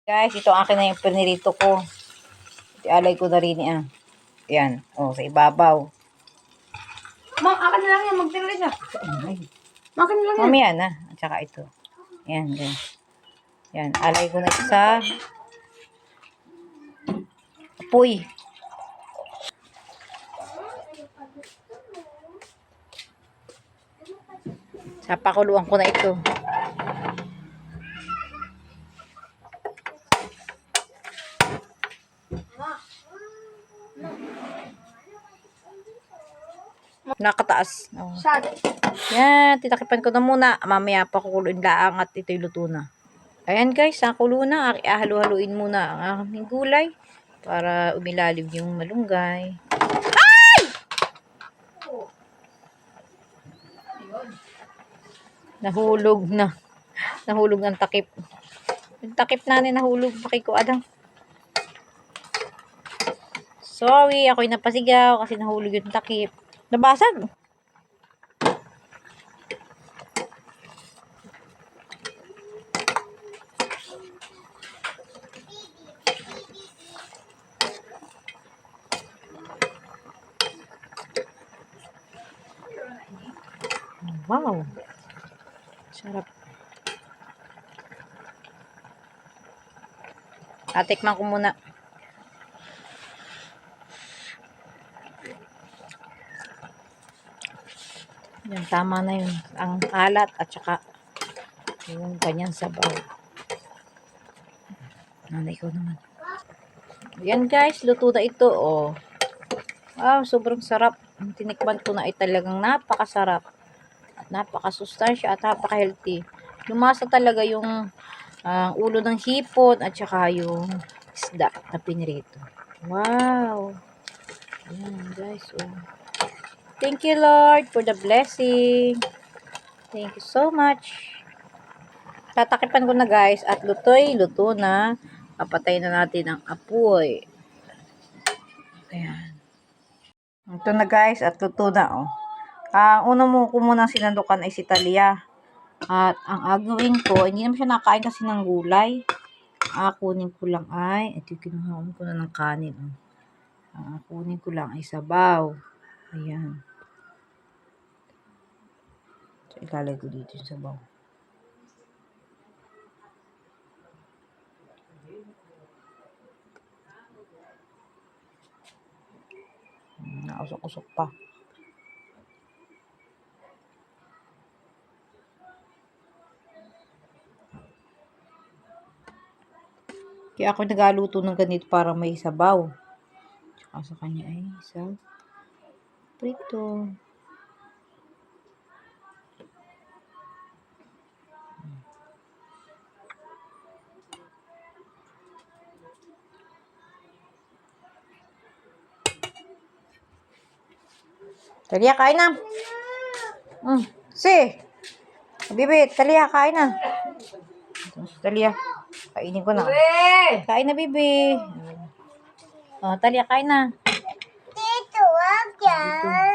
Guys, ito akin na yung pinirito ko. Alay ko na rin yan. Yan. O, sa ibabaw. Ma, akin na lang yan. Magtira siya. Akin na lang yan. Mamaya na. At saka ito. Yan, yan. Yan. Alay ko na ito sa apoy. Sa pakuluan ko na ito. Nakataas. Oh. Yan, titakipan ko na muna. Mamaya pa kukuluin laang at ito'y luto na. Ayan guys, nakulo na. Halu-haluin muna ang aking gulay para umilalim yung malunggay. Ay! Nahulog na. Nahulog ang takip. Yung takip na nahulog. Pakiko adang. Sorry, ako'y napasigaw kasi nahulog yung takip. Nabasag. Wow. Sarap. Tatikman ko muna. Yan, tama na yun. Ang alat at saka yung kanyang sabaw. Nanay ko naman. Yan guys, luto na ito. Oh. Wow, sobrang sarap. Ang tinikman ko na ay talagang napakasarap. At napakasustansya at napaka-healthy. Lumasa talaga yung ulo ng hipon at saka yung isda na pinirito. Wow. Yan guys. Oh. Thank you Lord for the blessing. Thank you so much. Tatakipan ko na guys at luto na. Papatay na natin ang apoy. Ayan. Ito na guys at luto na oh. Una mo ko munang sinandukan ay si Talia. At ang agawin ko, hindi naman siya nakain kasi ng gulay. Kunin ko lang ay, ito kinuhaan ko na ng kanin. Kunin ko lang ay sabaw. Ayan. So, ilalagay ko dito yung sabaw. Nausok-usok pa. Kaya ako nagaluto ng ganito para may sabaw. Tsaka sa kanya ay sa prito. Talia, kain na. Si. Bibi, Talia, kain na. Talia, kainin ko na. Kain na, Bibi. Talia, kain na. Dito, wag yan.